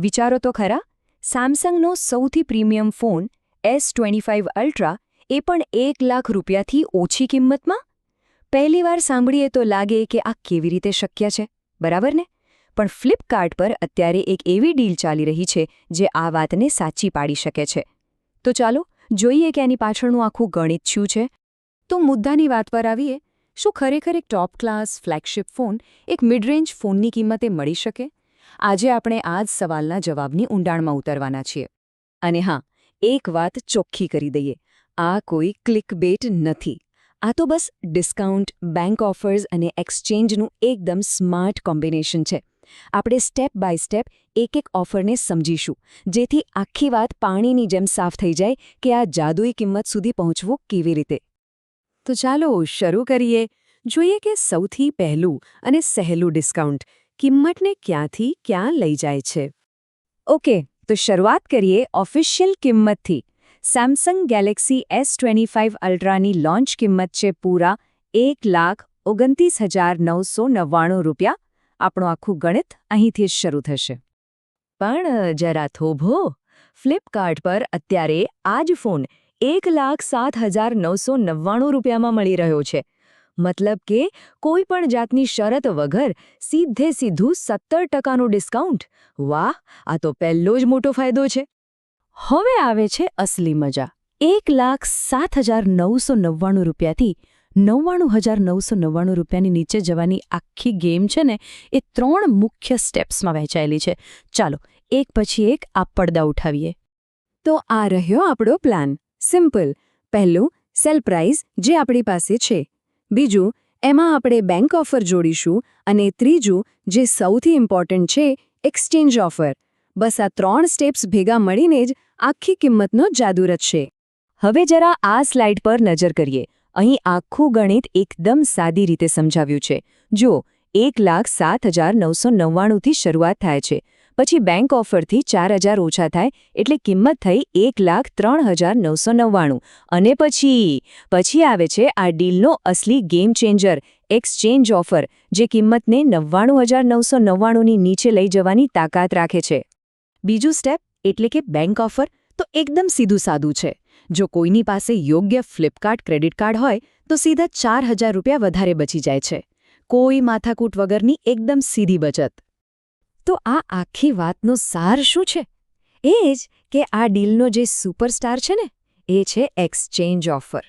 વિચારો તો ખરા, સેમસંગનો સૌથી પ્રીમિયમ ફોન S25 અલ્ટ્રા એ પણ 1 લાખ રૂપિયાથી ઓછી કિંમતમાં? પહેલીવાર સાંભળીએ તો લાગે કે આ કેવી રીતે શક્ય છે, બરાબર ને? પણ ફ્લિપકાર્ટ પર અત્યારે એક એવી ડીલ ચાલી રહી છે જે આ વાતને સાચી પાડી શકે છે. તો ચાલો જોઈએ કે એની પાછળનું આખું ગણિત શું છે. તો મુદ્દાની વાત પર આવીએ, શું ખરેખર એક ટોપ ક્લાસ ફ્લેગશિપ ફોન એક મિડ રેન્જ ફોનની કિંમતે મળી શકે? આજે આપણે આ જ સવાલના જવાબની ઊંડાણમાં ઉતરવાના છીએ. અને હા, એક વાત ચોખ્ખી કરી દઈએ, આ કોઈ ક્લિકબેટ નથી. આ તો બસ ડિસ્કાઉન્ટ, બેંક ઓફર્સ અને એક્સચેન્જનું એકદમ સ્માર્ટ કોમ્બિનેશન છે. આપણે સ્ટેપ બાય સ્ટેપ એક ઓફરને સમજીશું, જેથી આખી વાત પાણીની જેમ સાફ થઈ જાય કે આ જાદુઈ કિંમત સુધી પહોંચવું કેવી રીતે. તો ચાલો શરૂ કરીએ. જોઈએ કે સૌથી પહેલું અને સહેલું ડિસ્કાઉન્ટ કિંમતને ક્યાંથી ક્યાં લઈ જાય છે. ઓકે, તો શરૂઆત કરીએ ઓફિશિયલ કિંમતથી. સેમસંગ ગેલેક્સી S25 અલ્ટ્રાની લોન્ચ કિંમત છે પૂરા ₹1,29,999. આપણું આખું ગણિત અહીંથી જ શરૂ થશે. પણ જરા થોભો, ફ્લિપકાર્ટ પર અત્યારે આ જ ફોન ₹1,07,999 મળી રહ્યો છે. મતલબ કે કોઈ પણ જાતની શરત વગર સીધું 70% ડિસ્કાઉન્ટ. વાહ, આ તો પહેલો જ મોટો ફાયદો છે. હવે આવે છે અસલી મજા. ₹1,07,999થી ₹99,999ની નીચે જવાની આખી ગેમ છે ને, એ 3 મુખ્ય સ્ટેપ્સમાં વહેંચાયેલી છે. ચાલો એક પછી એક આ પડદા ઉઠાવીએ. તો આ રહ્યો આપણો પ્લાન. સિમ્પલ. પહેલું, સેલ પ્રાઇસ જે આપણી પાસે છે. બીજું, એમાં આપણે બેંક ઓફર જોડીશું. અને ત્રીજું, જે સૌથી ઇમ્પોર્ટન્ટ છે, એક્સચેન્જ ઓફર. બસ આ 3 સ્ટેપ્સ ભેગા મળીને જ આખી કિંમતનો જાદુ રચશે. હવે જરા આ સ્લાઇડ પર નજર કરીએ. અહીં આખું ગણિત એકદમ સાદી રીતે સમજાવ્યું છે. જો 1,07,999થી શરૂઆત થાય છે, પછી બેંક ઓફરથી 4,000 ઓછા થાય એટલે કિંમત થઈ 1,03,999. અને પછી આવે છે આ ડીલનો અસલી ગેમ ચેન્જર, એક્સચેન્જ ઓફર, જે કિંમતને 99,999ની નીચે લઈ જવાની તાકાત રાખે છે. બીજું સ્ટેપ એટલે કે બેંક ઓફર તો એકદમ સીધું સાદું છે. જો કોઈની પાસે યોગ્ય ફ્લિપકાર્ટ ક્રેડિટ કાર્ડ હોય તો સીધા ₹4,000 વધારે બચી જાય છે. કોઈ માથાકૂટ વગરની એકદમ સીધી બચત. તો આ આખી વાતનો સાર શું છે? એ જ કે આ ડીલનો જે સુપરસ્ટાર છે ને, એ છે એક્સચેન્જ ઓફર.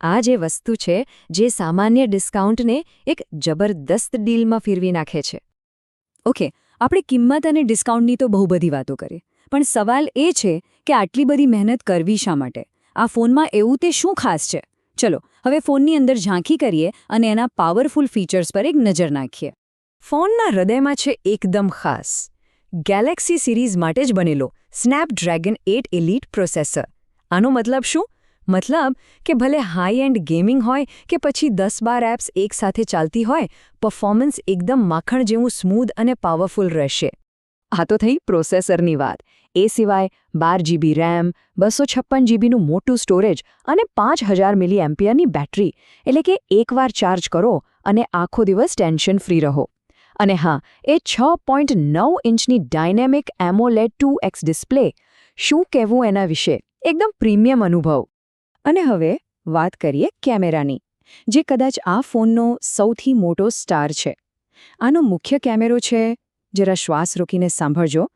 આ જે વસ્તુ છે જે સામાન્ય ડિસ્કાઉન્ટને એક જબરદસ્ત ડીલમાં ફેરવી નાખે છે. ઓકે, આપણે કિંમત અને ડિસ્કાઉન્ટની તો બહુ બધી વાતો કરીએ, પણ સવાલ એ છે કે આટલી બધી મહેનત કરવી શા માટે? આ ફોનમાં એવું તે શું ખાસ છે? ચલો હવે ફોનની અંદર ઝાંખી કરીએ અને એના પાવરફુલ ફીચર્સ પર એક નજર નાખીએ. ફોનના હૃદયમાં છે એકદમ ખાસ ગેલેક્સી સિરીઝ માટે જ બનેલો સ્નેપડ્રેગન 8 એલીટ પ્રોસેસર. આનો મતલબ શું? મતલબ કે ભલે હાઈ એન્ડ ગેમિંગ હોય કે પછી 10-12 એપ્સ એકસાથે ચાલતી હોય, પરફોર્મન્સ એકદમ માખણ જેવું સ્મૂધ અને પાવરફુલ રહેશે. આ તો થઈ પ્રોસેસરની વાત. એ સિવાય 12 GB RAM, 256 GBનું મોટું સ્ટોરેજ અને 5000 mAhની બેટરી, એટલે કે એકવાર ચાર્જ કરો અને આખો દિવસ ટેન્શન ફ્રી રહો. અને હા, એ 6.9 ઇંચની ડાયનેમિક એમોલેડ 2X ડિસ્પ્લે. શું કહેવું એના વિશે? એકદમ પ્રીમિયમ અનુભવ. અને હવે વાત કરીએ કેમેરાની, જે કદાચ આ ફોનનો સૌથી મોટો સ્ટાર છે. આનો મુખ્ય કેમેરો છે, જરા શ્વાસ રોકીને સાંભળજો,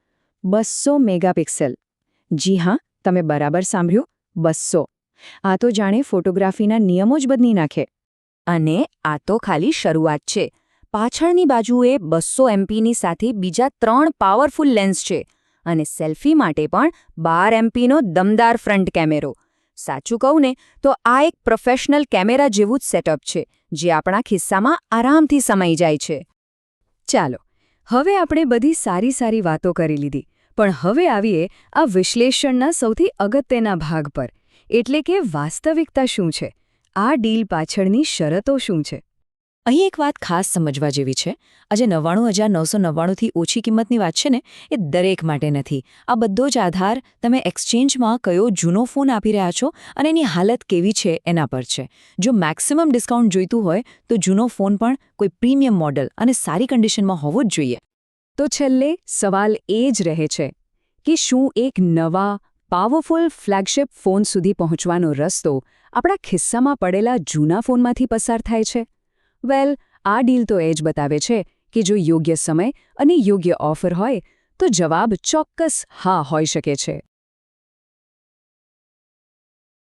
200 મેગાપિક્સેલ. જી હા, તમે બરાબર સાંભળ્યું, 200. આ તો જાણે ફોટોગ્રાફીના નિયમો જ બદલી નાખે. અને આ તો ખાલી શરૂઆત છે. પાછળની બાજુએ 200 MPની સાથે બીજા 3 પાવરફુલ લેન્સ છે. અને સેલ્ફી માટે પણ 12 MPનો દમદાર ફ્રન્ટ કેમેરો. સાચું કહું ને તો આ એક પ્રોફેશનલ કેમેરા જેવું જ સેટઅપ છે, જે આપણા ખિસ્સામાં આરામથી સમાઈ જાય છે. ચાલો, હવે આપણે બધી સારી વાતો કરી લીધી, પણ હવે આવીએ આ વિશ્લેષણના સૌથી અગત્યના ભાગ પર, એટલે કે વાસ્તવિકતા શું છે? આ ડીલ પાછળની શરતો શું છે? અહીં એક વાત ખાસ સમજવા જેવી છે. આ જે 99,999થી ઓછી કિંમતની વાત છે ને, એ દરેક માટે નથી. આ બધો જ આધાર તમે એક્સચેન્જમાં કયો જૂનો ફોન આપી રહ્યા છો અને એની હાલત કેવી છે એના પર છે. જો મેક્સિમમ ડિસ્કાઉન્ટ જોઈતું હોય તો જૂનો ફોન પણ કોઈ પ્રીમિયમ મોડલ અને સારી કન્ડિશનમાં હોવો જ જોઈએ. તો છેલ્લે સવાલ એ જ રહે છે કે શું એક નવા પાવરફુલ ફ્લેગશિપ ફોન સુધી પહોંચવાનો રસ્તો આપણા ખિસ્સામાં પડેલા જૂના ફોનમાંથી પસાર થાય છે? વેલ, આ ડીલ તો એ જ બતાવે છે કે જો યોગ્ય સમય અને યોગ્ય ઓફર હોય તો જવાબ ચોક્કસ હા હોઈ શકે છે.